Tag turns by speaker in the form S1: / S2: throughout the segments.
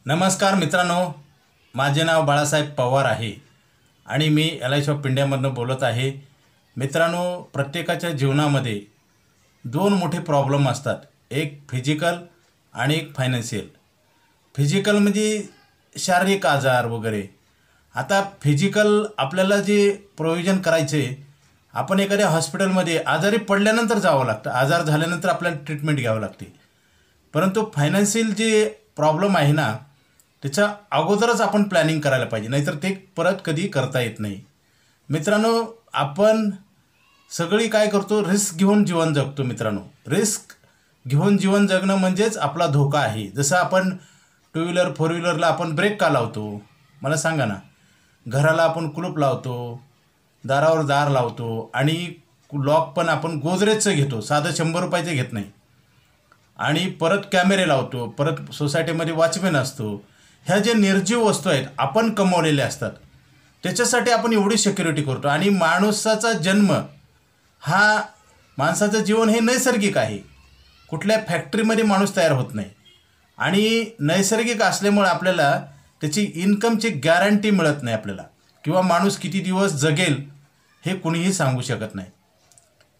S1: नमस्कार मित्रांनो, माझे नाव बाळासाहेब पवार आहे आणि मी LIC ऑफ इंडियामधून बोलत आहे। मित्रांनो, प्रत्येकाच्या जीवनामध्ये दोन मोठे प्रॉब्लेम असतात, एक फिजिकल आणि एक फायनान्शियल। फिजिकल म्हणजे शारीरिक आजार वगैरे। आता फिजिकल आपल्याला जे प्रोव्हिजन करायचे, आपण एखाद्या हॉस्पिटलमध्ये आजारी पडल्यानंतर जावं लागतं, आजार झाल्यानंतर आपल्याला ट्रीटमेंट घ्यावी लागते। परंतु फायनान्शियल जे प्रॉब्लेम आहे ना, त्याच्या अगोदरच आपण प्लॅनिंग करायला पाहिजे, नाहीतर ते परत कधी करता येत नाही। मित्रांनो, आपण सगळी काय करतो, रिस्क घेऊन जीवन जगतो। मित्रांनो, रिस्क घेऊन जीवन जगणं म्हणजेच आपला धोका आहे। जसं आपण टू व्हीलर फोर व्हीलरला आपण ब्रेक का लावतो, मला सांगा ना। घराला आपण कुलूप लावतो, दारावर दार लावतो आणि लॉक पण आपण गोदरेजचं घेतो, साधं 100 रुपयाचं घेत नाही। आणि परत कॅमेरे लावतो, परत सोसायटीमध्ये वॉचमॅन असतो। ह्या जे निर्जीव वस्तू आहेत आपण कमवलेल्या असतात, त्याच्यासाठी आपण एवढी सिक्युरिटी करतो। आणि माणसाचा जन्म हा, माणसाचं जीवन हे नैसर्गिक आहे, कुठल्या फॅक्टरीमध्ये माणूस तयार होत नाही। आणि नैसर्गिक असल्यामुळे आपल्याला त्याची इन्कमची गॅरंटी मिळत नाही आपल्याला, किंवा माणूस किती दिवस जगेल हे कुणीही सांगू शकत नाही।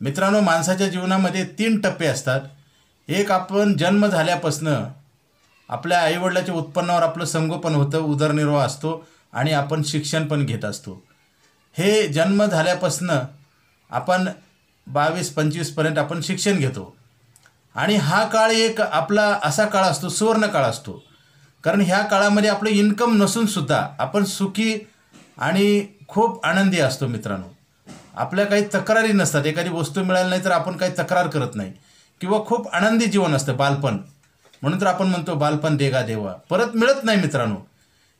S1: मित्रांनो, माणसाच्या जीवनामध्ये 3 टप्पे असतात। एक, आपण जन्म झाल्यापासनं आपल्या आईवडिलाच्या उत्पन्नावर आपलं संगोपन होतं, उदरनिर्वाह असतो आणि आपण शिक्षण पण घेत असतो। हे जन्म झाल्यापासनं आपण 22-25 पर्यंत आपण शिक्षण घेतो आणि हा काळ एक आपला असा काळ असतो, सुवर्ण काळ असतो। कारण ह्या काळामध्ये आपलं इन्कम नसूनसुद्धा आपण सुखी आणि खूप आनंदी असतो। मित्रांनो, आपल्या काही तक्रारी नसतात, एखादी वस्तू मिळाली नाही तर आपण काही तक्रार करत नाही, किंवा खूप आनंदी जीवन असतं बालपण। म्हणून तर आपण म्हणतो बालपण देगा देवा, परत मिळत नाही। मित्रांनो,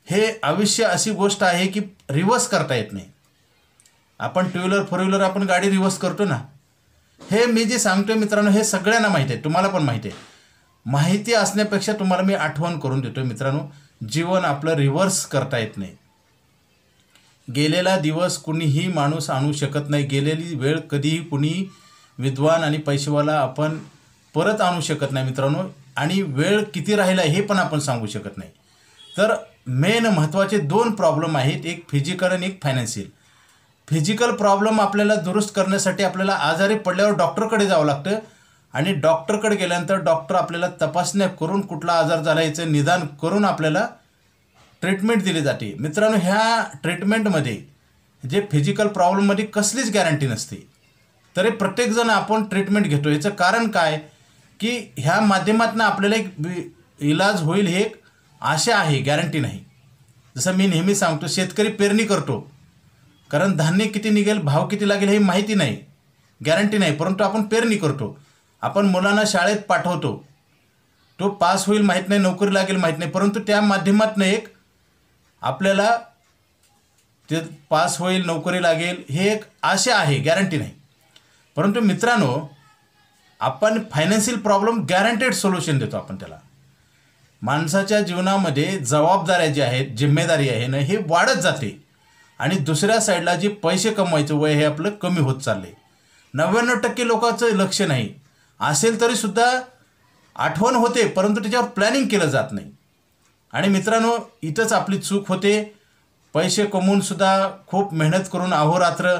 S1: हे आयुष्य अशी गोष्ट आहे की रिव्हर्स करता येत नाही। आपण टू व्हीलर फोर व्हीलर आपण गाडी रिव्हर्स करतो ना, हे मी जे सांगतोय मित्रांनो, हे सगळ्यांना माहिती आहे, तुम्हाला पण माहिती आहे। माहिती असण्यापेक्षा तुम्हाला मी आठवण करून देतो मित्रांनो, जीवन आपलं रिव्हर्स करता येत नाही। गेलेला दिवस कुणीही माणूस आणू शकत नाही, गेलेली वेळ कधीही कुणी विद्वान आणि पैसेवाला आपण परत आणू शकत नाही मित्रांनो। आणि वेळ किती राहिला हे पण आपण सांगू शकत नाही। तर मेन महत्त्वाचे 2 प्रॉब्लेम आहेत, एक फिजिकल आणि एक फायनान्शियल। फिजिकल प्रॉब्लेम आपल्याला दुरुस्त करण्यासाठी आपल्याला आजारी पडल्यावर डॉक्टरकडे जावं लागतं आणि डॉक्टरकडे गेल्यानंतर डॉक्टर आपल्याला तपासण्या करून कुठला आजार झाला याचं निदान करून आपल्याला ट्रीटमेंट दिली जाते। मित्रांनो, ह्या ट्रीटमेंटमध्ये जे फिजिकल प्रॉब्लेममध्ये कसलीच गॅरंटी नसते, तरी प्रत्येकजण आपण ट्रीटमेंट घेतो। याचं कारण काय की ह्या माध्यमातून आपल्याला एक इलाज होईल हे एक आशा आहे, गॅरंटी नाही। जसं मी नेहमी सांगतो, शेतकरी पेरणी करतो, कारण धान्य किती निघेल, भाव किती लागेल हे माहिती नाही, गॅरंटी नाही, परंतु आपण पेरणी करतो। आपण मुलांना शाळेत पाठवतो, तो पास होईल माहीत नाही, नोकरी लागेल माहीत नाही, परंतु त्या माध्यमातून एक आपल्याला ते पास होईल, नोकरी लागेल हे एक आशा आहे, गॅरंटी नाही। परंतु मित्रांनो, आपण फायनान्शियल प्रॉब्लेम गॅरंटेड सोल्युशन देतो आपण त्याला। माणसाच्या जीवनामध्ये जबाबदाऱ्या ज्या आहेत, जिम्मेदारी आहे ना, हे वाढत जाते आणि दुसऱ्या साईडला जे पैसे कमवायचं वय हे आपलं कमी होत चालले। 99% लोकांचं लक्ष नाही असेल तरीसुद्धा आठवण होते, परंतु त्याच्यावर प्लॅनिंग केलं जात नाही। आणि मित्रांनो, इथंच आपली चूक होते। पैसे कमवूनसुद्धा खूप मेहनत करून अहोरात्र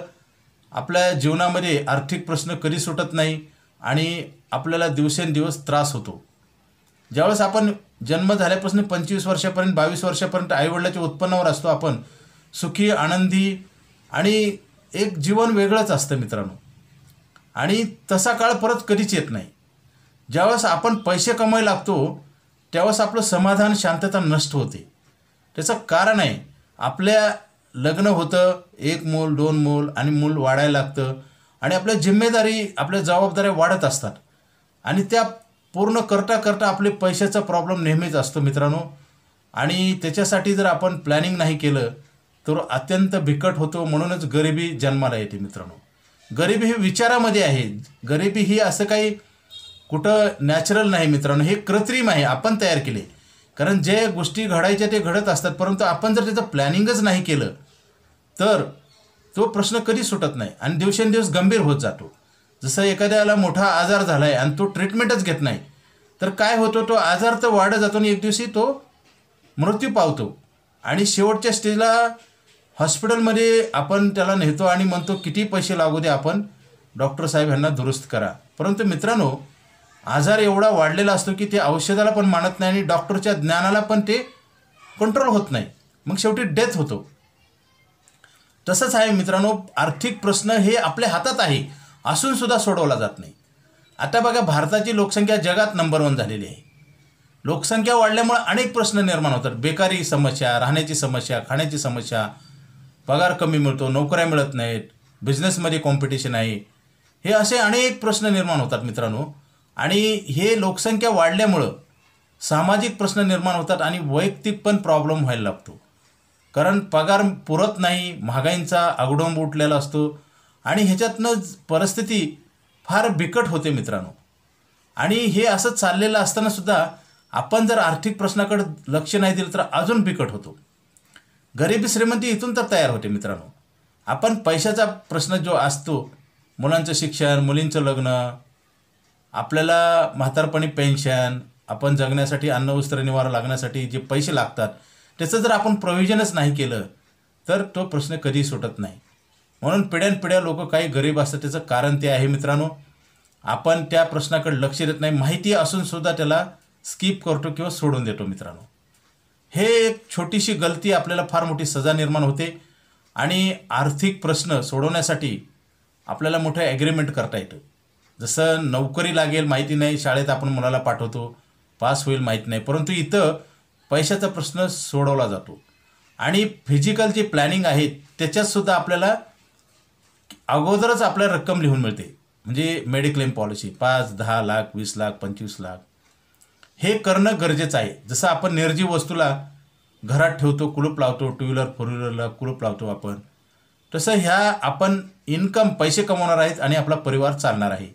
S1: आपल्या जीवनामध्ये आर्थिक प्रश्न कधी सुटत नाही आणि आपल्याला दिवसेंदिवस त्रास होतो। ज्यावेळेस आपण जन्म झाल्यापासून 25 वर्षापर्यंत 22 वर्षापर्यंत आईवडिलाच्या उत्पन्नावर असतो, आपण सुखी आनंदी आणि एक जीवन वेगळंच असतं मित्रांनो। आणि तसा काळ परत कधीच येत नाही। ज्यावेळेस आपण पैसे कमवायला लागतो त्यावेळेस आपलं समाधान शांतता नष्ट होते। त्याचं कारण आहे, आपल्या लग्न होतं, 1 मूल 2 मूल आणि मूल वाढायला लागतं आणि आपल्या जिम्मेदारी आपल्या जबाबदाऱ्या वाढत असतात आणि त्या पूर्ण करता करता आपले पैशाचा प्रॉब्लेम नेहमीच असतो मित्रांनो। आणि त्याच्यासाठी जर आपण प्लॅनिंग नाही केलं तर अत्यंत बिकट होतो, म्हणूनच गरिबी जन्माला येते मित्रांनो। गरिबी ही विचारामध्ये आहे, गरिबी ही असं काही कुठं नॅचरल नाही मित्रांनो, हे कृत्रिम आहे, आपण तयार केले। कारण जे गोष्टी घडायच्या ते घडत असतात, परंतु आपण जर त्याचं प्लॅनिंगच नाही केलं तर तो प्रश्न कधी सुटत नाही आणि दिवसेंदिवस गंभीर होत जातो। जसं एखाद्याला मोठा आजार झाला आहे आणि तो ट्रीटमेंटच घेत नाही तर काय होतो, तो आजार तर वाढत जातो आणि एक दिवशी तो मृत्यू पावतो आणि शेवटच्या स्टेजला हॉस्पिटलमध्ये आपण त्याला नेतो आणि म्हणतो किती पैसे लागू दे, आपण डॉक्टर साहेब यांना दुरुस्त करा. परंतु मित्रांनो, आजार एवढा वाढलेला असतो की ते औषधाला पण मानत नाही आणि डॉक्टरच्या ज्ञानाला पण ते कंट्रोल होत नाही. मग शेवटी डेथ होतो. तसंच आहे मित्रांनो, आर्थिक प्रश्न हे आपल्या हातात आहे असूनसुद्धा सोडवला जात नाही. आता बघा, भारताची लोकसंख्या जगात नंबर 1 झालेली आहे. लोकसंख्या वाढल्यामुळे अनेक प्रश्न निर्माण होतात. बेकारी समस्या, राहण्याची समस्या, खाण्याची समस्या, पगार कमी मिळतो, नोकऱ्या मिळत नाहीत, बिझनेसमध्ये कॉम्पिटिशन आहे, हे असे अनेक प्रश्न निर्माण होतात मित्रांनो. आणि हे लोकसंख्या वाढल्यामुळं सामाजिक प्रश्न निर्माण होतात आणि वैयक्तिक पण प्रॉब्लेम व्हायला लागतो. कारण पगार पुरत नाही, महागाईंचा आगडोंब उठलेला असतो आणि ह्याच्यातनं परिस्थिती फार बिकट होते मित्रांनो. आणि हे असं चाललेलं असतानासुद्धा आपण जर आर्थिक प्रश्नाकडे लक्ष नाही दिलं तर अजून बिकट होतो. गरिबी श्रीमंती इथून तर तयार होते मित्रांनो. आपण पैशाचा प्रश्न जो असतो, मुलांचं शिक्षण, मुलींचं लग्न, आपल्याला म्हातारपणी पेन्शन, आपण जगण्यासाठी अन्न वस्त्र निवारा लागण्यासाठी जे पैसे लागतात त्याचं जर आपण प्रोव्हिजनच नाही केलं तर तो प्रश्न कधी सुटत नाही. म्हणून पिढ्यानपिढ्या लोक काही गरीब असतात. त्याचं कारण ते आहे मित्रांनो, आपण त्या प्रश्नाकडे लक्ष देत नाही, माहिती असूनसुद्धा त्याला स्किप करतो किंवा सोडून देतो मित्रांनो. हे एक छोटीशी गलती आपल्याला फार मोठी सजा निर्माण होते. आणि आर्थिक प्रश्न सोडवण्यासाठी आपल्याला मोठं ॲग्रीमेंट करता येतं. जसं नोकरी लागेल माहिती नाही, शाळेत आपण मुलाला पाठवतो, पास होईल माहीत नाही, परंतु इथं पैशाचा प्रश्न सोडवला जातो. आणि फिजिकल जी प्लॅनिंग आहे त्याच्यातसुद्धा आपल्याला अगोदरच आपल्याला रक्कम लिहून मिळते. म्हणजे मेडिक्लेम पॉलिसी 5, 10 लाख, 20 लाख, 25 लाख हे करणं गरजेचं आहे. जसं आपण निर्जीव वस्तूला घरात ठेवतो, कुलूप लावतो, 2 व्हीलर 4 व्हीलरला कुलूप लावतो आपण, तसं ह्या आपण इन्कम पैसे कमवणार आहेत आणि आपला परिवार चालणार आहे.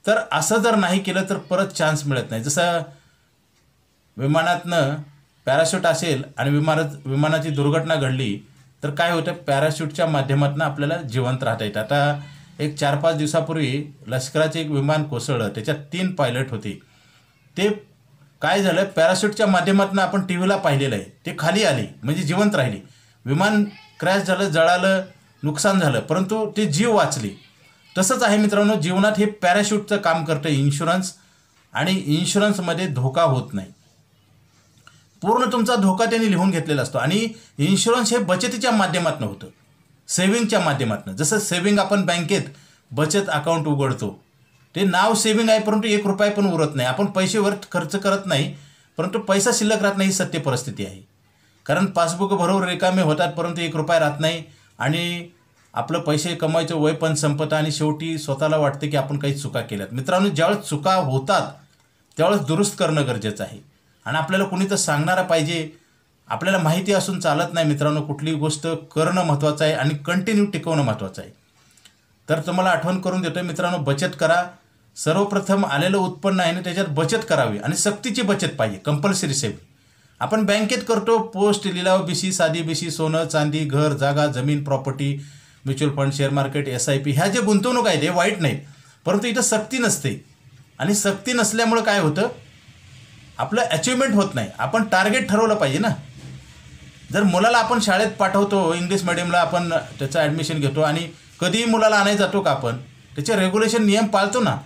S1: तर असं जर नाही केलं तर परत चान्स मिळत नाही. जसं विमानातनं पॅराशूट असेल आणि विमानाची दुर्घटना घडली तर काय होतं, पॅराशूटच्या माध्यमातून आपल्याला जिवंत राहता येतं. आता एक 4-5 दिवसापूर्वी लष्कराचे एक विमान कोसळलं, त्याच्यात 3 पायलट होते. ते काय झालं, पॅराशूटच्या माध्यमातून आपण टी व्हीला पाहिलेलं आहे, ते खाली आले म्हणजे जिवंत राहिली. विमान क्रॅश झालं, जळालं, नुकसान झालं, परंतु ते जीव वाचले. तसंच आहे मित्रांनो, जीवनात हे पॅराशूटचं काम करतं इन्शुरन्स. आणि इन्शुरन्समध्ये धोका होत नाही, पूर्ण तुमचा धोका त्यांनी लिहून घेतलेला असतो. आणि इन्शुरन्स हे बचतीच्या माध्यमातून होतं, सेव्हिंगच्या माध्यमातून. जसं सेव्हिंग आपण बँकेत बचत अकाउंट उघडतो, ते नाव सेव्हिंग आहे परंतु 1 रुपया पण उरत नाही, आपण पैसेवर खर्च करत नाही, परंतु पैसा शिल्लक राहत नाही, ही सत्य परिस्थिती आहे. कारण पासबुक भरवून रिकामे होतात परंतु 1 रुपया राहत नाही आणि आपलं पैसे कमवायचं वय पण संपतं आणि शेवटी स्वतःला वाटतं की आपण काही चुका केल्यात. मित्रांनो, ज्यावेळेस चुका होतात त्यावेळेस दुरुस्त करणं गरजेचं आहे. आणि आपल्याला कुणी तर सांगणारा पाहिजे. आपल्याला माहिती असून चालत नाही मित्रांनो, कुठली गोष्ट करणं महत्त्वाचं आहे आणि कंटिन्यू टिकवणं महत्त्वाचं आहे. तर तुम्हाला आठवण करून देतो मित्रांनो, बचत करा. सर्वप्रथम आलेलं उत्पन्न आहे ना त्याच्यात बचत करावी आणि सक्तीची बचत पाहिजे, कंपल्सरी सेव्हिंग. आपण बँकेत करतो, पोस्ट, लिलाव, बीसी, साधी बीसी, सोनं चांदी, घर, जागा, जमीन, property, mutual fund, share market, SIP, ह्या जे गुंतवणूक आहेत हे वाईट नाहीत, परंतु इथं सक्ती नसते. आणि सक्ती नसल्यामुळं काय होतं, आपलं अचिव्हमेंट होत नाही. आपण टार्गेट ठरवलं पाहिजे ना. जर मुलाला आपण शाळेत पाठवतो, इंग्लिश मिडियमला आपण त्याचं ॲडमिशन घेतो आणि कधीही मुलाला आणायला जातो का आपण, त्याचे रेग्युलेशन नियम पाळतो ना.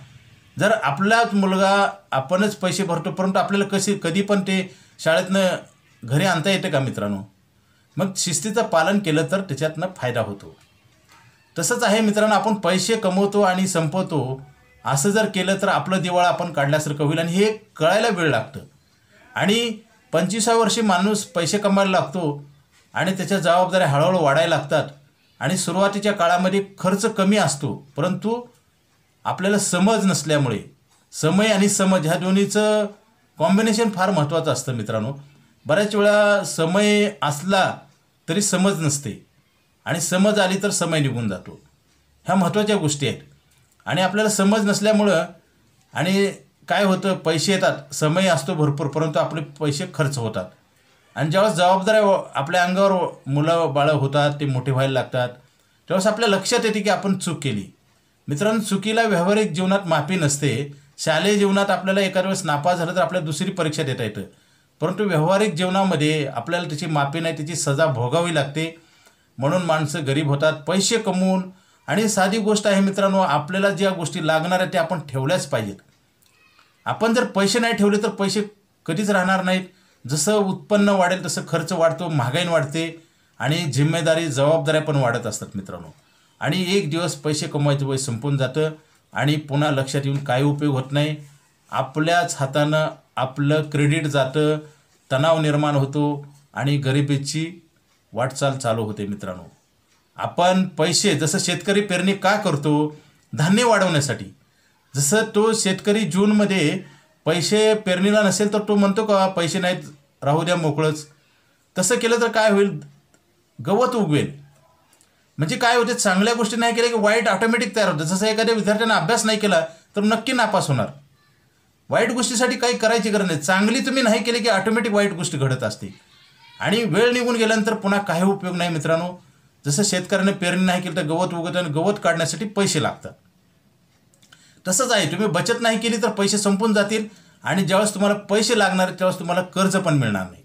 S1: जर आपलाच मुलगा आपणच पैसे भरतो परंतु आपल्याला कधी पण ते शाळेतनं घरी आणता येतं का मित्रांनो. मग शिस्तीचं पालन केलं तर त्याच्यातनं फायदा होतो. तसंच आहे मित्रांनो, आपण पैसे कमवतो आणि संपवतो असं जर केलं तर आपलं दिवाळं आपण काढल्यासारखं होईल. आणि हे कळायला वेळ लागतं. आणि 25व्या वर्षी माणूस पैसे कमवायला लागतो आणि त्याच्या जबाबदाऱ्या हळूहळू वाढायला लागतात. आणि सुरुवातीच्या काळामध्ये खर्च कमी असतो, परंतु आपल्याला समज नसल्यामुळे समय आणि समज ह्या दोन्हीचं कॉम्बिनेशन फार महत्त्वाचं असतं मित्रांनो. बऱ्याच वेळा समय असला तरी समज नसते आणि समज आली तर समय निघून जातो. ह्या महत्त्वाच्या गोष्टी आहेत. आणि आपल्याला समज नसल्यामुळं आणि काय होतं, पैसे येतात, समय असतो भरपूर, परंतु आपले पैसे खर्च होतात. आणि जेव्हा जबाबदाऱ्या आपल्या अंगावर मुलं बाळं होतात, ते मोठे व्हायला लागतात, तेव्हाच आपल्या लक्षात येते की आपण चूक केली. मित्रांनो, चुकीला व्यावहारिक जीवनात माफी नसते. शालेय जीवनात आपल्याला एखाद्या वेळेस नापास झालं तर आपल्याला दुसरी परीक्षा देता येतं, परंतु व्यावहारिक जीवनामध्ये आपल्याला त्याची माफी नाही, त्याची सजा भोगावी लागते. म्हणून माणसं गरीब होतात. पैसे कमवून, आणि साधी गोष्ट आहे मित्रांनो, आपल्याला ज्या गोष्टी लागणार आहेत त्या आपण ठेवल्याच पाहिजेत. आपण जर पैसे नाही ठेवले तर पैसे कधीच राहणार नाहीत. जसं उत्पन्न वाढेल तसं खर्च वाढतो, महागाई वाढते आणि जिम्मेदारी जबाबदाऱ्या पण वाढत असतात मित्रांनो. आणि एक दिवस पैसे कमवायचं वय संपून जातं आणि पुन्हा लक्षात येऊन काही उपयोग होत नाही. आपल्याच हातानं आपलं क्रेडिट जातं, तणाव निर्माण होतो आणि गरिबीची वाटचाल चालू होते मित्रांनो. आपण पैसे, जसं शेतकरी पेरणी का करतो? धान्य वाढवण्यासाठी. जसं तो शेतकरी जूनमध्ये पैसे पेरणीला नसेल तर तो म्हणतो का पैसे नाहीत, राहू द्या मोकळंच. तसं केलं तर काय होईल? गवत उगवेल. म्हणजे काय होते, चांगल्या गोष्टी नाही केल्या की वाईट ऑटोमॅटिक तयार होतं. जसं एखाद्या विद्यार्थ्यानं अभ्यास नाही केला तर नक्की नापास होणार. वाईट गोष्टीसाठी काही करायची गरज नाही. चांगली तुम्ही नाही केली की ऑटोमॅटिक वाईट गोष्टी घडत असते आणि वेळ निघून गेल्यानंतर पुन्हा काही उपयोग नाही मित्रांनो. जसं शेतकऱ्याने पेरणी नाही केली तर गवत उगवतं आणि गवत काढण्यासाठी पैसे लागतात. तसंच आहे, तुम्ही बचत नाही केली तर पैसे संपून जातील आणि ज्यावेळेस तुम्हाला पैसे लागणार त्यावेळेस तुम्हाला कर्ज पण मिळणार नाही.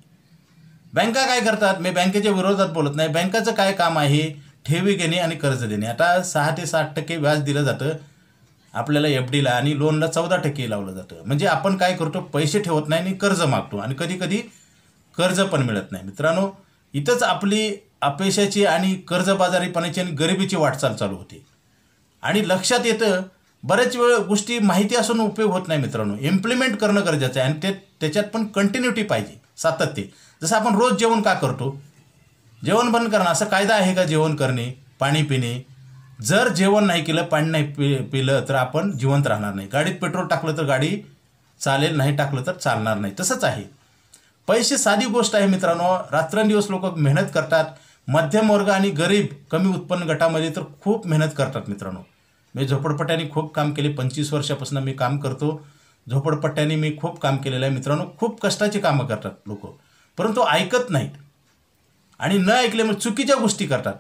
S1: बँका काय करतात? मी बँकेच्या विरोधात बोलत नाही. बँकाचं काय काम आहे? ठेवी घेणे आणि कर्ज देणे. आता 6 ते 7% व्याज दिलं जातं आपल्याला FDला आणि लोनला 14% लावलं जातं. म्हणजे आपण काय करतो? पैसे ठेवत नाही आणि कर्ज मागतो आणि कधी कधी कर्ज पण मिळत नाही मित्रांनो. इथंच आपली अपयशाची आणि कर्जबाजारीपणाची आणि गरिबीची वाटचाल चालू होते. आणि लक्षात येतं बऱ्याच वेळ गोष्टी माहिती असून उपयोग होत नाही मित्रांनो. इम्प्लिमेंट करणं गरजेचं आहे आणि त्याच्यात पण कंटिन्युटी पाहिजे, सातत्य. जसं आपण रोज जेवण का करतो? जेवण बंद करणं असं कायदा आहे का? जेवण करणे, पाणी पिणे. जर जेवण नाही केलं, पाणी नाही पिलं तर आपण जिवंत राहणार नाही. गाडीत पेट्रोल टाकलं तर गाडी चालेल, नाही टाकलं तर चालणार नाही. तसंच आहे पैसे. साधी गोष्ट आहे मित्रांनो. रात्रंदिवस लोक मेहनत करतात. मध्यम वर्ग आणि गरीब कमी उत्पन्न गटामध्ये तर खूप मेहनत करतात मित्रांनो. मी झोपडपट्ट्यांनी खूप काम केले. 25 वर्षापासून मी काम करतो. झोपडपट्ट्यांनी मी खूप काम केलेलं आहे मित्रांनो. खूप कष्टाची कामं करतात लोक, परंतु ऐकत नाहीत आणि न ऐकल्यामुळे चुकीच्या गोष्टी करतात.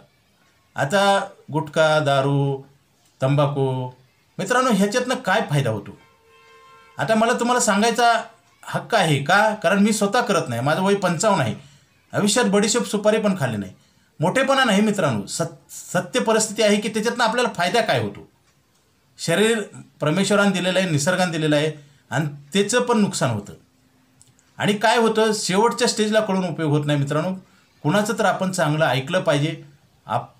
S1: आता गुटखा, दारू, तंबाखू मित्रांनो, ह्याच्यातनं काय फायदा होतो? आता मला तुम्हाला सांगायचा हक्क आहे का? कारण मी स्वतः करत नाही. माझं वय 55 आहे. आयुष्यात बडीशेप सुपारी पण खाल्ली नाही. मोठेपणा नाही मित्रांनो. सत्य परिस्थिती आहे की त्याच्यातनं आपल्याला फायदा काय होतो? शरीर परमेश्वराने दिलेलं आहे, निसर्गाने दिलेलं आहे आणि त्याचं पण नुकसान होतं. आणि काय होतं, शेवटच्या स्टेजला कळून उपयोग होत नाही मित्रांनो. कुणाचं तर आपण चांगलं ऐकलं पाहिजे.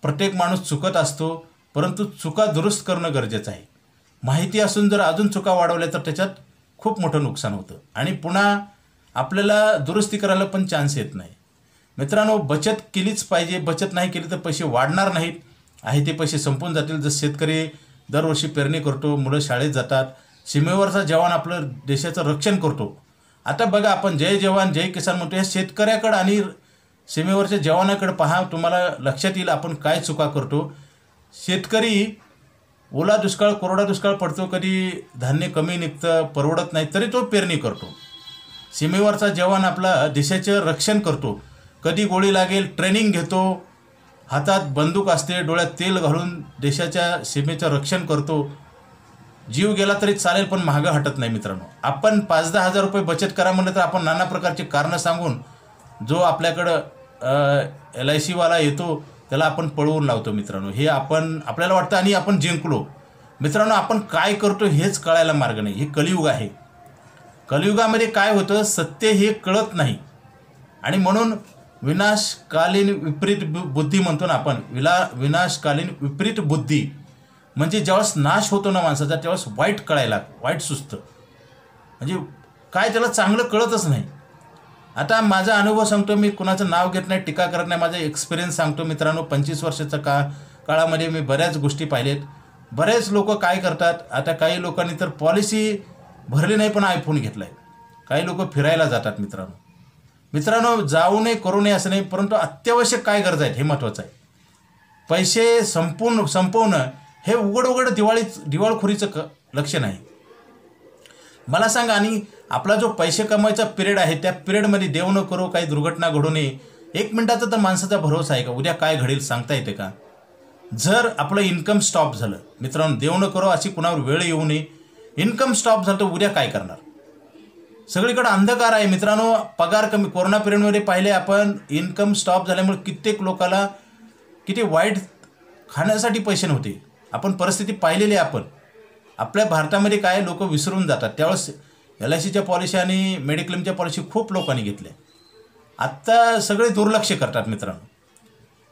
S1: प्रत्येक माणूस चुकत असतो, परंतु चुका दुरुस्त करणं गरजेचं आहे. माहिती असून जर अजून चुका वाढवल्या तर त्याच्यात खूप मोठं नुकसान होतं आणि पुन्हा आपल्याला दुरुस्ती करायला पण चान्स येत नाही मित्रांनो. बचत केलीच पाहिजे. बचत नाही केली तर पैसे वाढणार नाहीत, आहे ते पैसे संपून जातील. जर शेतकरी दरवर्षी पेरणी करतो, मुलं शाळेत जातात, सीमेवरचा जवान आपलं देशाचं रक्षण करतो. आता बघा, आपण जय जवान जय किसान म्हणतो. या शेतकऱ्याकडं आणि सीमेवरच्या जवानाकडे पहा, तुम्हाला लक्षात येईल आपण काय चुका करतो. शेतकरी ओला दुष्काळ, कोरडा दुष्काळ पडतो, कधी धान्य कमी निघतं, परवडत नाही, तरी तो पेरणी करतो. सीमेवरचा जवान आपला देशाचं रक्षण करतो. कधी गोळी लागेल ट्रेनिंग घेतो, हातात बंदूक असते, डोळ्यात तेल घालून देशाच्या सीमेचं रक्षण करतो. जीव गेला तरी चालेल पण मागं हटत नाही मित्रांनो. आपण 5-10 हजार रुपये बचत करा म्हणलं तर आपण नाना प्रकारची कारणं सांगून जो आपल्याकडं LIC वाला येतो त्याला आपण पळवून लावतो मित्रांनो. हे आपल्याला वाटतं आणि आपण जिंकलो. मित्रांनो, आपण काय करतो हेच कळायला मार्ग नाही. हे कलियुग आहे. कलियुगामध्ये काय होतं, सत्य हे कळत नाही आणि म्हणून विनाशकालीन विपरीत बुद्धी म्हणतो ना आपण. विनाशकालीन विपरीत बुद्धी म्हणजे ज्यावेळेस नाश होतो ना माणसाचा त्यावेळेस वाईट सुचतं. म्हणजे काय त्याला चांगलं कळतच नाही. आता माझा अनुभव सांगतो, मी कुणाचं नाव घेत नाही, टीका करत नाही, माझा एक्सपिरियन्स सांगतो मित्रांनो. 25 वर्षाच्या काळामध्ये मी बऱ्याच गोष्टी पाहिलेत. बरेच लोक काय करतात, आता काही लोकांनी तर पॉलिसी भरली नाही पण आयफोन घेतला आहे. काही लोक फिरायला जातात मित्रांनो. जाऊ नये करू नये असं नाही, परंतु अत्यावश्यक काय गरज आहेत हे महत्त्वाचं आहे. पैसे संपवणं हे उघड दिवाळखोरीचं लक्षण आहे. मला सांगा, आणि आपला जो पैसे कमवायचा पिरियड आहे त्या पिरियडमध्ये देव न करो, काही दुर्घटना घडू नये. 1 मिनिटाचा तर माणसाचा भरोसा आहे का? उद्या काय घडेल सांगता येते का? जर आपलं इन्कम स्टॉप झालं मित्रांनो, देव न करो अशी कुणावर वेळ येऊ नये, इन्कम स्टॉप झालं तर उद्या काय करणार? सगळीकडे अंधकार आहे मित्रांनो. पगार कमी, कोरोना पिरियडमध्ये पाहिले आपण, इन्कम स्टॉप झाल्यामुळे कित्येक लोकाला किती वाईट खाण्यासाठी पैसे नव्हते. आपण परिस्थिती पाहिलेली आहे. आपण आपल्या भारतामध्ये काय लोक विसरून जातात. त्यावेळेस LICच्या पॉलिसी आणि मेडिक्लेमच्या पॉलिसी खूप लोकांनी घेतल्या. आत्ता सगळे दुर्लक्ष करतात मित्रांनो.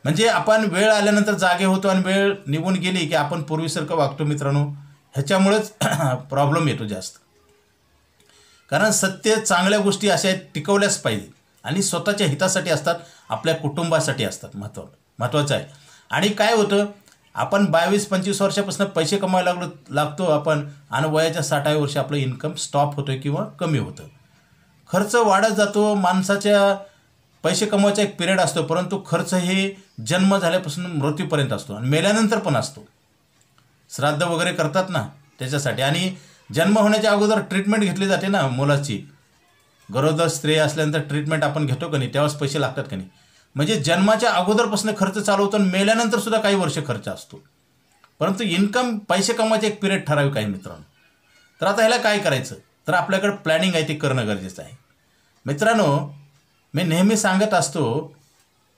S1: म्हणजे आपण वेळ आल्यानंतर जागे होतो आणि वेळ निघून गेली की आपण पूर्वीसारखं वागतो मित्रांनो. ह्याच्यामुळेच प्रॉब्लेम येतो जास्त. कारण सत्य, चांगल्या गोष्टी अशा टिकवल्याच पाहिजे आणि स्वतःच्या हितासाठी असतात, आपल्या कुटुंबासाठी असतात. महत्त्वाचं आहे. आणि काय होतं, आपण 22-25 वर्षापासून पैसे कमवायला लागतो आपण आणि वयाच्या 60व्या वर्षी आपलं इन्कम स्टॉप होतं किंवा कमी होतं. खर्च वाढत जातो. माणसाच्या पैसे कमवायचा एक पिरियड असतो, परंतु खर्च हे जन्म झाल्यापासून मृत्यूपर्यंत असतो आणि मेल्यानंतर पण असतो. श्राद्ध वगैरे करतात ना त्याच्यासाठी. आणि जन्म होण्याच्या अगोदर ट्रीटमेंट घेतली जाते ना मुलाची. गरोदर स्त्री असल्यानंतर ट्रीटमेंट आपण घेतो का नाही, त्यावेळेस पैसे लागतात का नाही. म्हणजे जन्माच्या अगोदरपासून खर्च चालू होतो आणि मेल्यानंतर सुद्धा काही वर्ष खर्च असतो. परंतु इन्कम, पैसे कमवायचे एक पिरियड ठराविक आहे मित्रांनो. तर आता ह्याला काय करायचं, तर आपल्याकडे प्लॅनिंग आहे ते करणं गरजेचं आहे. मित्रांनो, मी नेहमी सांगत असतो,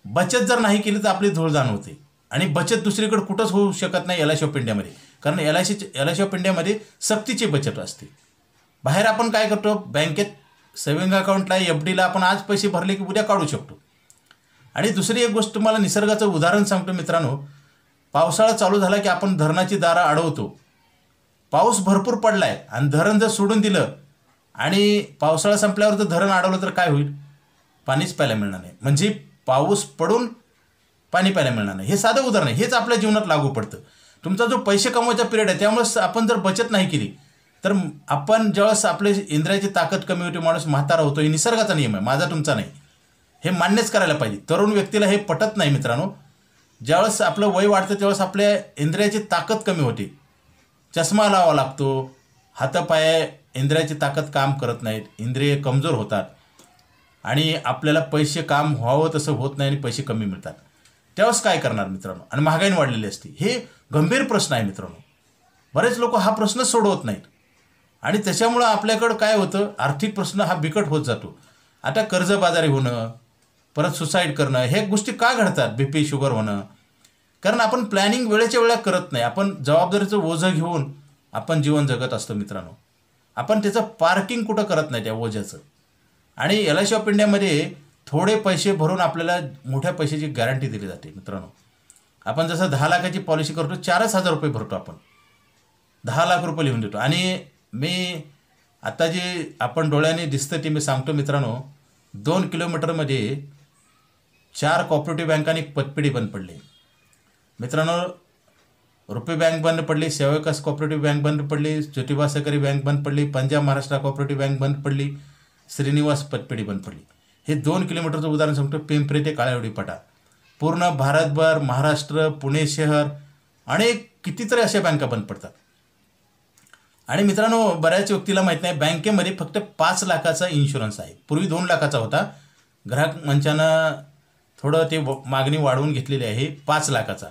S1: बचत जर नाही केली तर आपली धूळदाण होते. आणि बचत दुसरीकडे कुठंच होऊ शकत नाही LIC ऑफ इंडियामध्ये. कारण LIC ऑफ इंडियामध्ये सक्तीची बचत असते. बाहेर आपण काय करतो, बँकेत सेव्हिंग अकाउंटला, FDला आपण आज पैसे भरले की उद्या काढू शकतो. आणि दुसरी एक गोष्ट तुम्हाला निसर्गाचं उदाहरण सांगतो मित्रांनो. पावसाळा चालू झाला की आपण धरणाची दारं अडवतो. पाऊस भरपूर पडला आहे आणि धरण जर सोडून दिलं आणि पावसाळा संपल्यावर जर धरण अडवलं तर काय होईल, पाणीच प्यायला मिळणार नाही. म्हणजे पाऊस पडून पाणी प्यायला मिळणार नाही. हे साधं उदाहरण आहे. हेच आपल्या जीवनात लागू पडतं. तुमचा जो पैसे कमवायचा पिरियड आहे, त्यामुळेच आपण जर बचत नाही केली तर आपण ज्यावेळेस आपले इंद्रियाची ताकद कमी होते, माणूस म्हातारा होतो. हे निसर्गाचा नियम आहे, माझा तुमचा नाही. हे मान्यच करायला पाहिजे. तरुण व्यक्तीला हे पटत नाही मित्रांनो. ज्यावेळेस आपलं वय वाढतं त्यावेळेस आपल्या इंद्रियाची ताकद कमी होते. चष्मा लावावा लागतो. हातापाय इंद्रियाची ताकद काम करत नाहीत, इंद्रिय कमजोर होतात आणि आपल्याला पैसे काम व्हावं तसं होत नाही आणि पैसे कमी मिळतात. त्यावेळेस काय करणार मित्रांनो. आणि महागाई वाढलेली असते. हे गंभीर प्रश्न आहे मित्रांनो. बरेच लोक हा प्रश्न सोडवत नाहीत आणि त्याच्यामुळं आपल्याकडं काय होतं, आर्थिक प्रश्न हा बिकट होत जातो. आता कर्जबाजारी होणं, परत सुसाईड करणं, हे गोष्टी का घडतात, BP शुगर होणं, कारण आपण प्लॅनिंग वेळेच्या वेळा करत नाही. आपण जबाबदारीचं ओझं घेऊन आपण जीवन जगत असतो मित्रांनो. आपण त्याचं पार्किंग कुठं करत नाही त्या ओझ्याचं. आणि LIC ऑफ इंडियामध्ये थोडे पैसे भरून आपल्याला मोठ्या पैशाची गॅरंटी दिली जाते मित्रांनो. आपण जसं 10 लाखाची पॉलिसी करतो, 4,000 रुपये भरतो आपण, 10 लाख रुपये लिहून देतो. आणि मी आता जे आपण डोळ्याने दिसतं ते मी सांगतो मित्रांनो. 2 किलोमीटरमध्ये 4 कॉपरेटिव्ह बँकांनी पतपेढी बंद पडली मित्रांनो. रुपे बँक बंद पडली, सेवाविकास कॉपरेटिव्ह बँक बंद पडली, ज्योतिबा सहकारी बँक बंद पडली, पंजाब महाराष्ट्र कॉपरेटिव्ह बँक बंद पडली, श्रीनिवास पतपेढी बंद पडली. हे 2 किलोमीटरचं उदाहरण सांगतो. पिंपरी ते काळेवाडी पटा, पूर्ण भारतभर, महाराष्ट्र, पुणे शहर, अनेक कितीतरी अशा बँका बंद पडतात. आणि मित्रांनो, बऱ्याच व्यक्तीला माहीत नाही, बँकेमध्ये फक्त 5 लाखाचा इन्शुरन्स आहे. पूर्वी 2 लाखाचा होता. ग्राहक मंचानं थोडं ते मागणी वाढवून घेतलेली आहे. 5 लाखाचा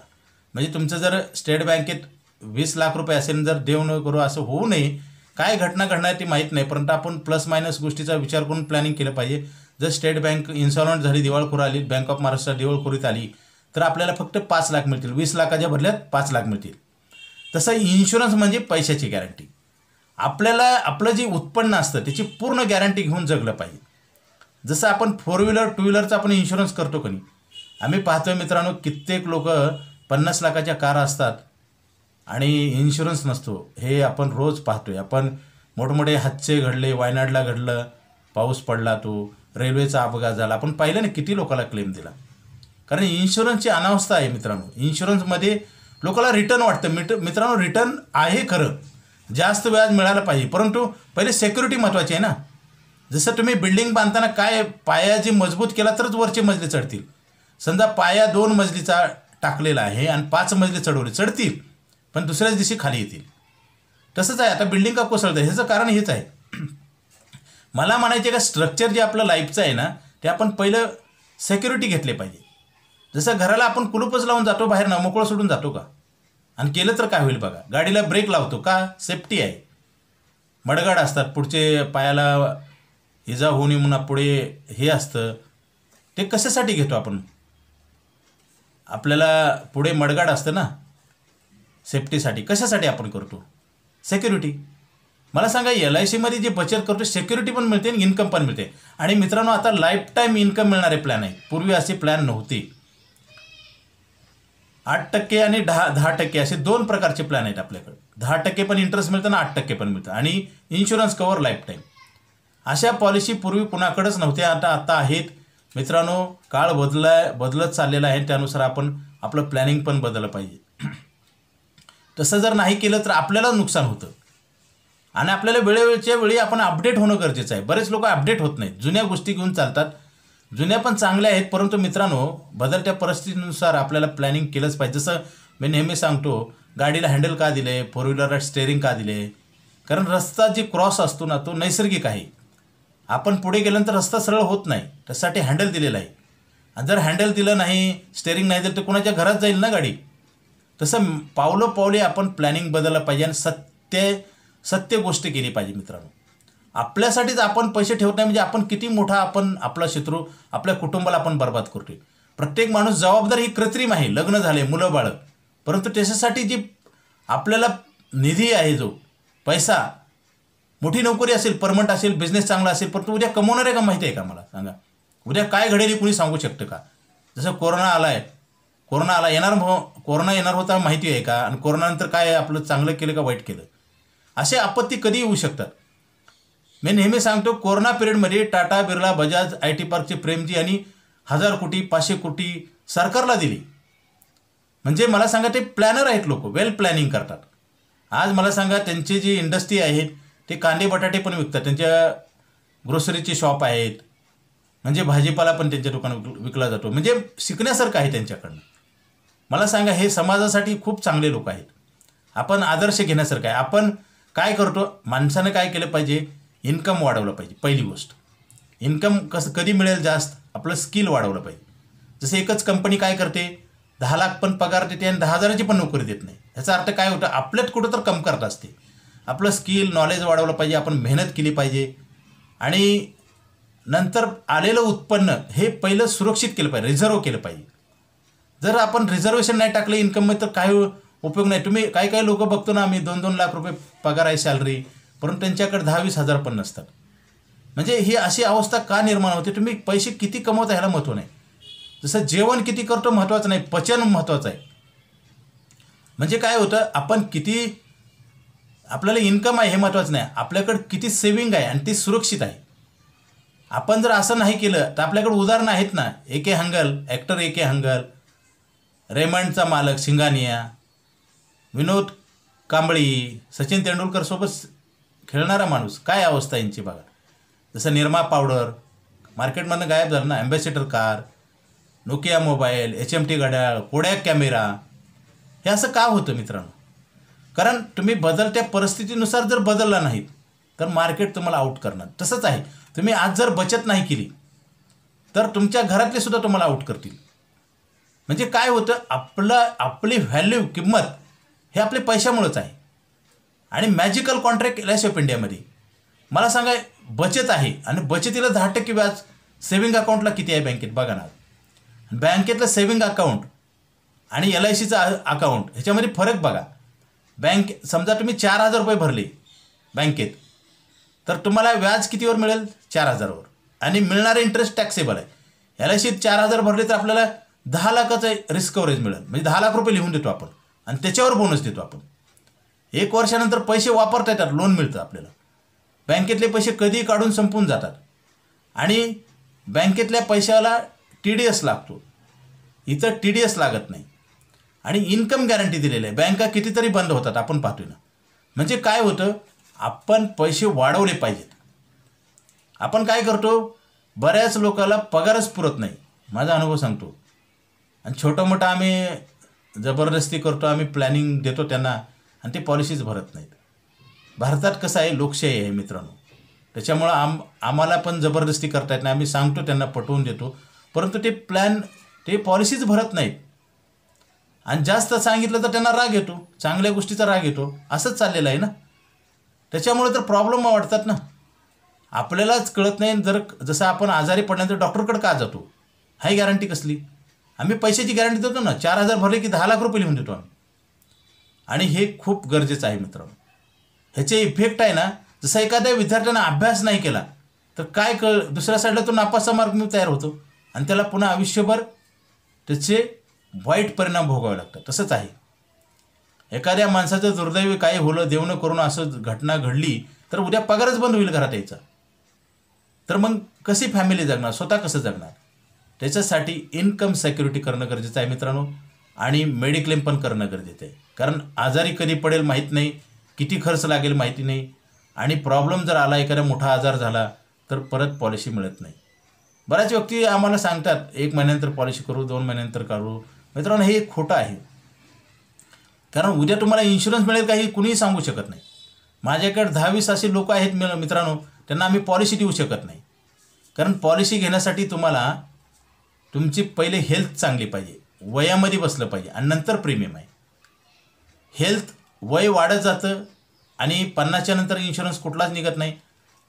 S1: म्हणजे तुमचं जर स्टेट बँकेत 20 लाख रुपये असेल, जर देऊ न करू असं होऊ नये. काय घटना घडणार ती माहीत नाही, परंतु आपण प्लस मायनस गोष्टीचा विचार करून प्लॅनिंग केलं पाहिजे. जर स्टेट बँक इन्सॉल्वंट झाली, दिवाळखोर आली, बँक ऑफ महाराष्ट्र दिवाळखोरीत आली, तर आपल्याला फक्त 5 लाख मिळतील. 20 लाखाच्या बदल्यात 5 लाख मिळतील. तसं इन्शुरन्स म्हणजे पैशाची गॅरंटी. आपल्याला आपलं जे उत्पन्न असतं त्याची पूर्ण गॅरंटी घेऊन जगलं पाहिजे. जसं आपण 4 व्हीलर 2 व्हीलरचा आपण इन्शुरन्स करतो की नाही. आम्ही पाहतोय मित्रांनो, कित्येक लोक 50 लाखाच्या कार असतात आणि इन्शुरन्स नसतो. हे आपण रोज पाहतोय. आपण मोठमोठे हादसे घडले, वायनाडला घडलं, पाऊस पडला, तो रेल्वेचा अपघात झाला, आपण पाहिलं ना किती लोकांना क्लेम दिला. कारण इन्शुरन्सची अनावस्था आहे मित्रांनो. इन्शुरन्समध्ये लोकांना रिटर्न वाटतं. मित्रांनो, रिटर्न आहे खरं, जास्त व्याज मिळालं पाहिजे, परंतु पहिले सिक्युरिटी महत्त्वाची आहे ना. जसं तुम्ही बिल्डिंग बांधताना काय पाया जी मजबूत केला तरच वरचे मजले चढतील. समजा पाया 2 मजलीचा टाकलेला आहे आणि 5 मजले चढतील, पण दुसऱ्याच दिवशी खाली येतील. तसंच आहे आता बिल्डिंग का कोसळतं, ह्याचं कारण हेच आहे. मला म्हणायचे का, स्ट्रक्चर जे आपलं लाईफचं आहे ना, ते आपण पहिलं सिक्युरिटी घेतले पाहिजे. जसं घराला आपण कुलूपच लावून जातो बाहेर ना, मोकळं सोडून जातो का? आणि केलं तर काय होईल बघा. गाडीला ब्रेक लावतो का, सेफ्टी आहे. मडगाड असतात, पुढचे पायाला इजा होऊ नये म्हणून पुढे हे असतं, ते कशासाठी घेतो आपण? आपल्याला पुढे मडगाड असतं ना सेफ्टीसाठी. कशासाठी आपण करतो? सिक्युरिटी. मला सांगा, LICमध्ये जी बचत करतो सिक्युरिटी पण मिळते आणि इन्कम पण मिळते. आणि मित्रांनो, आता लाईफ टाईम इन्कम मिळणारे प्लॅन आहे. पूर्वी असे प्लॅन नव्हते. 8% आणि 10% असे 2 प्रकारचे प्लॅन आहेत आपल्याकडे. 10% पण इंटरेस्ट मिळतं आणि 8% पण मिळतं. आणि इन्शुरन्स कव्हर लाईफ टाईम. अशा पॉलिसी पूर्वी कुणाकडेच नव्हत्या, आता आहेत. मित्रांनो, काळ बदलत चाललेला आहे. त्यानुसार आपण आपलं प्लॅनिंग पण बदललं पाहिजे. तसं जर नाही केलं तर आपल्याला नुकसान होतं. आणि आपल्याला वेळेवेळच्या वेळी आपण अपडेट होणं गरजेचं आहे. बरेच लोक अपडेट होत नाहीत, जुन्या गोष्टी घेऊन चालतात. जुन्या पण चांगल्या आहेत, परंतु मित्रांनो, बदलत्या परिस्थितीनुसार आपल्याला प्लॅनिंग केलंच पाहिजे. जसं मी नेहमी सांगतो, गाडीला हँडल का दिले, 4 व्हीलरला स्टेअरिंग का दिले? कारण रस्ता जी क्रॉस असतो ना, तो नैसर्गिक आहे. आपण पुढे गेल्यानंतर रस्ता सरळ होत नाही, त्यासाठी हँडल दिलेला आहे. आणि जर हँडल दिलं नाही, स्टेअरिंग नाही दिलं, तर कोणाच्या घरात जाईल ना गाडी. तसं पावलोपावली आपण प्लॅनिंग बदललं पाहिजे आणि सत्य गोष्ट केली पाहिजे. मित्रांनो, आपल्यासाठीच आपण पैसे ठेवत नाही म्हणजे आपण किती मोठा आपला शत्रू, आपल्या कुटुंबाला आपण बर्बाद करतोय. प्रत्येक माणूस जबाबदार ही कृत्रिम आहे. लग्न झाले, मुलं बाळं, परंतु त्याच्यासाठी जी आपल्याला निधी आहे, जो पैसा, मोठी नोकरी असेल, परमनंट असेल, बिझनेस चांगला असेल, परंतु उद्या कमवणार आहे का माहिती आहे का? मला सांगा, उद्या काय घडेल कुणी सांगू शकतं का? जसं कोरोना येणार होता माहिती आहे का? आणि कोरोनानंतर काय आपलं चांगलं केलं का वाईट केलं? असे आपत्ती कधी येऊ शकतात. मी नेहमी सांगतो, कोरोना पिरियडमध्ये टाटा, बिर्ला, बजाज, IT पार्कचे प्रेमजी आणि 1000 कोटी 500 कोटी सरकारला दिली. म्हणजे मला सांगा, ते प्लॅनर आहेत लोक, वेल प्लॅनिंग करतात. आज मला सांगा, त्यांची जी इंडस्ट्री आहेत, ते कांदे बटाटे पण विकतात. त्यांच्या ग्रोसरीचे शॉप आहेत, म्हणजे भाजीपाला पण त्यांच्या दुकानात विकला जातो. म्हणजे शिकण्यासारखं आहे त्यांच्याकडनं. मला सांगा, हे समाजासाठी खूप चांगले लोक आहेत. आपण आदर्श घेण्यासारखं आहे. आपण काय करतो? माणसानं काय केलं पाहिजे? इन्कम वाढवलं पाहिजे. पहिली गोष्ट, इन्कम कधी मिळेल जास्त? आपलं स्किल वाढवलं पाहिजे. जसं एकच कंपनी काय करते, 10 लाख पण पगार देते आणि 10,000ची पण नोकरी देत नाही. याचा अर्थ काय होतं? आपल्यात कुठं तर कमतरता असते. आपलं स्किल, नॉलेज वाढवलं पाहिजे. आपण मेहनत केली पाहिजे आणि नंतर आलेलं उत्पन्न हे पहिलं सुरक्षित केलं पाहिजे, रिझर्व केलं पाहिजे. जर आपण रिझर्वेशन नाही टाकलं इन्कममध्ये तर काय उपयोग नाही. तुम्ही काही लोक बघतो ना, आम्ही 2-2 लाख रुपये पगार आहे, सॅलरी, परंतु त्यांच्याकडे 10-20 हजार पण नसतात. म्हणजे ही अशी अवस्था का निर्माण होते? तुम्ही पैसे किती कमवता ह्याला महत्त्व नाही. जसं जेवण किती करतो महत्त्वाचं नाही, पचन महत्त्वाचं आहे. म्हणजे काय होतं, आपण किती आपल्याला इन्कम आहे हे महत्त्वाचं नाही, आपल्याकडे किती सेविंग आहे आणि ती सुरक्षित आहे. आपण जर असं नाही केलं तर आपल्याकडे उदाहरणं आहेत ना, A.K. Hangal, actor A.K. Hangal, रेमंडचा मालक सिंगानिया, विनोद कांबळी, सचिन तेंडुलकर सोबत खेळणारा माणूस, काय अवस्था यांची बघा. जसं निरमा पावडर मार्केटमधनं गायब झालं ना, ambassador car, Nokia mobile, HMT घड्याळ, कोडॅक कॅमेरा, हे असं का होतं मित्रांनो? कारण तुम्ही बदलत्या परिस्थितीनुसार जर बदलला नाहीत तर मार्केट तुम्हाला आउट करणार. तसंच आहे, तुम्ही आज जर बचत नाही केली तर तुमच्या घरातले सुद्धा तुम्हाला आउट करतील. म्हणजे काय होतं, आपली व्हॅल्यू, किंमत हे आपल्या पैशामुळेच आहे. आणि मॅजिकल कॉन्ट्रॅक्ट LIC ऑफ इंडियामध्ये मला सांगा, बचत आहे आणि बचतीला 10% व्याज. सेव्हिंग अकाउंटला किती आहे बँकेत बघा ना. बँकेतलं सेव्हिंग अकाउंट आणि LICचं अकाउंट ह्याच्यामध्ये फरक बघा. समजा तुम्ही 4,000 रुपये भरले बँकेत, तर तुम्हाला व्याज कितीवर मिळेल? 4,000वर. आणि मिळणारे इंटरेस्ट टॅक्सेबल आहे. LICत 4,000 भरले तर आपल्याला 10 लाखाचं रिस्क कव्हरेज मिळेल. म्हणजे 10 लाख रुपये लिहून देतो आपण आणि त्याच्यावर बोनस देतो आपण. 1 वर्षानंतर पैसे वापरता येतात, लोन मिळतं आपल्याला. बँकेतले पैसे कधी काढून संपून जातात आणि बँकेतल्या पैशाला TDS लागतो. इथं TDS लागत नाही. आणि इन्कम गॅरंटी दिलेली आहे. बँका कितीतरी बंद होतात, आपण पाहतोय ना. म्हणजे काय होतं, आपण पैसे वाढवले पाहिजेत. आपण काय करतो, बऱ्याच लोकांना पगारच पुरत नाही, माझा अनुभव सांगतो. आणि छोटं मोठं आम्ही जबरदस्ती करतो, आम्ही प्लॅनिंग देतो त्यांना आणि ते पॉलिसीज भरत नाहीत. भारतात कसं आहे, लोकशाही आहे मित्रांनो. त्याच्यामुळं आम्हाला पण जबरदस्ती करता येत नाही. आम्ही सांगतो, त्यांना पटवून देतो, परंतु ते पॉलिसीज भरत नाहीत. आणि जास्त सांगितलं तर त्यांना राग येतो, चांगल्या गोष्टीचा राग येतो. असंच चाललेलं आहे ना. त्याच्यामुळे तर प्रॉब्लेम वाढतात ना. आपल्यालाच कळत नाही. जर जसं आपण आजारी पडल्यानंतर डॉक्टरकडे का जातो, हाही गॅरंटी कसली. आम्ही पैशाची गॅरंटी देतो ना, 4,000 भरले की 10 लाख रुपये लिहून देतो आम्ही. आणि हे खूप गरजेचं आहे मित्रांनो. ह्याचे इफेक्ट आहे ना, जसं एखाद्या विद्यार्थ्यानं अभ्यास नाही केला तर दुसऱ्या साईडला तो नापासचा मार्ग तयार होतो आणि त्याला पुन्हा आयुष्यभर त्याचे वाईट परिणाम भोगावे लागतात. तसंच आहे, एखाद्या माणसाचं दुर्दैवी काही होलं, देवनं करून असं घटना घडली तर उद्या पगारच बंद होईल घरात यायचा. तर मग कशी फॅमिली जगणार, स्वतः कसं जगणार. त्याच्यासाठी इन्कम सिक्युरिटी करणं गरजेचं आहे मित्रांनो. आणि मेडिक्लेम पण करणं गरजेचं आहे. कारण आजारी कधी पडेल माहीत नाही, किती खर्च लागेल माहिती नाही. आणि प्रॉब्लेम जर आला, एखादा मोठा आजार झाला तर परत पॉलिसी मिळत नाही. बऱ्याच व्यक्ती आम्हाला सांगतात 1 महिन्यानंतर पॉलिसी करू, 2 महिन्यानंतर करू. मित्रांनो, हे खोटं आहे. कारण उद्या तुम्हाला इन्शुरन्स मिळेल का हे कुणीही सांगू शकत नाही. माझ्याकडे 10-20 असे लोक आहेत मित्रांनो, त्यांना आम्ही पॉलिसी देऊ शकत नाही. कारण पॉलिसी घेण्यासाठी तुम्हाला तुमची पहिले हेल्थ चांगली पाहिजे, वयामध्ये बसलं पाहिजे आणि नंतर प्रीमियम आहे. हेल्थ वय वाढत जातं आणि 50च्या नंतर इन्शुरन्स कुठलाच निघत नाही.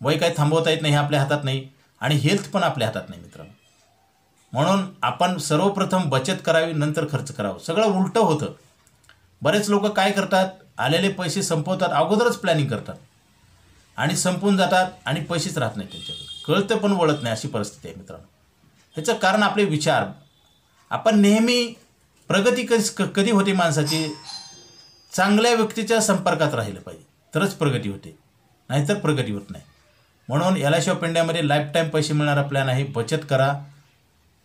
S1: वय काही थांबवता येत नाही, हे आपल्या हातात नाही. आणि हेल्थ पण आपल्या हातात नाही मित्रांनो. म्हणून आपण सर्वप्रथम बचत करावी, नंतर खर्च करावं. सगळं उलटं होतं. बरेच लोक काय करतात, आलेले पैसे संपवतात, अगोदरच प्लॅनिंग करतात आणि संपून जातात आणि पैसेच राहत नाही त्यांच्याकडे. कळतं पण वळत नाही, अशी परिस्थिती आहे मित्रांनो. ह्याचं कारण आपले विचार. आपण नेहमी प्रगती कधी होते माणसाची, चांगल्या व्यक्तीच्या संपर्कात राहिलं पाहिजे तरच प्रगती होते, नाहीतर प्रगती होत नाही. म्हणून LIC ऑफ इंडियामध्ये लाईफ टाईम पैसे मिळणारा प्लॅन आहे. बचत करा,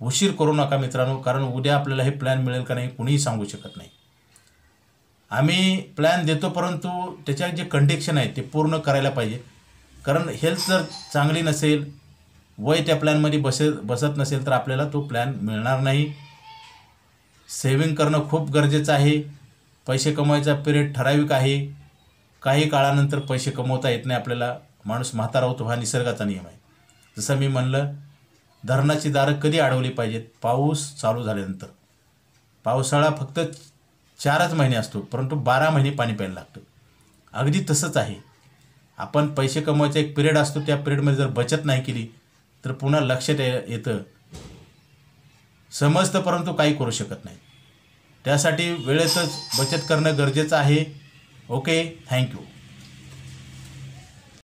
S1: उशीर करू नका मित्रांनो. कारण उद्या आपल्याला हे प्लॅन मिळेल का नाही कुणीही सांगू शकत नाही. आम्ही प्लॅन देतो, परंतु त्याच्या जे कंडिशन आहे ते पूर्ण करायला पाहिजे. कारण हेल्थ जर चांगली नसेल, वय त्या प्लॅनमध्ये बसत नसेल तर आपल्याला तो प्लॅन मिळणार नाही. सेविंग करणं खूप गरजेचं आहे. पैसे कमवायचा पिरियड ठराविक आहे. काही काळानंतर पैसे कमवता येत नाही आपल्याला. माणूस म्हातारा होतो, हा निसर्गाचा नियम आहे. जसं मी म्हणलं, धरणाची दारं कधी अडवली पाहिजेत, पाऊस चालू झाल्यानंतर. पावसाळा फक्त 4च महिने असतो, परंतु 12 महिने पाणी प्यायला लागतं. अगदी तसंच आहे. आपण पैसे कमवायचा एक पिरियड असतो, त्या पिरियडमध्ये जर बचत नाही केली तर पुन्हा लक्षात येतं, समजतं, परंतु काही करू शकत नाही. त्यासाठी वेळेतच बचत करणं गरजेचं आहे. Okay, thank you.